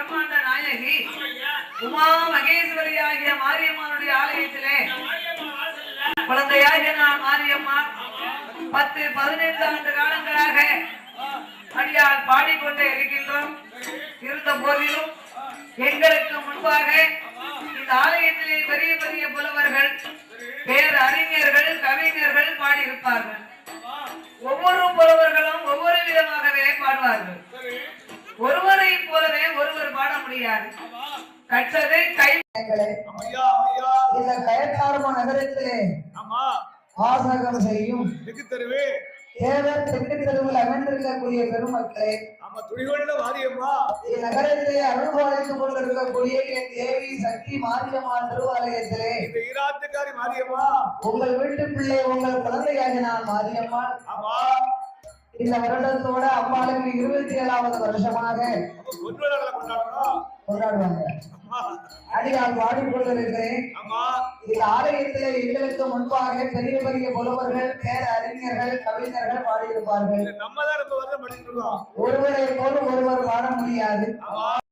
பிரம்மாண்ட நாயகி உமா மகேஸ்வரி ஆகிய மாரியம்மனுடைய ஆலயத்திலே குழந்தையாகிய நான் மாரியம்மா 10-15 ஆண்டு காலங்களாக அடியால் பாடிக்கொண்டே இருக்கின்றோம். இருந்த போதிலும் எங்களுக்கு முன்பாக இந்த ஆலயத்திலே பெரிய பெரிய புலவர்கள், பேரறிஞர்கள், கவிஞர்கள் பாடியிருப்பார்கள். ஒவ்வொரு புலவர்களும் ஒவ்வொரு விதமாகவே பாடுவார்கள். ஒருவரை போலவே ஒருவர் பாட முடியாது. கற்றது கை. இந்த கயத்தார்ம நகரத்திலே ஆசகம் செய்யும் தேவர் தெற்கு தெருவில் அமைந்திருக்கக்கூடிய பெருமக்களே, நகரத்திலே அருள்பாலித்துக் கொண்டிருக்கக்கூடிய என் தேவி சக்தி மாரியம்மா திருவாலயத்திலே உங்கள் வீட்டு பிள்ளை, உங்கள் குழந்தையாக நான் மாரியம்மா இந்த வருடத்தோட அம்மாளுக்கு 27வது வருஷமாக கொண்டாடுவாங்க. அடியால் பாடிக்கொண்டிருக்கிறேன். இந்த ஆலயத்திலே எங்களுக்கு முன்பாக பெரிய பெரிய புலவர்கள், பேர அறிஞர்கள், கவிஞர்கள் பாடியிருப்பார்கள். ஒருவரை போல ஒருவர் பாட முடியாது.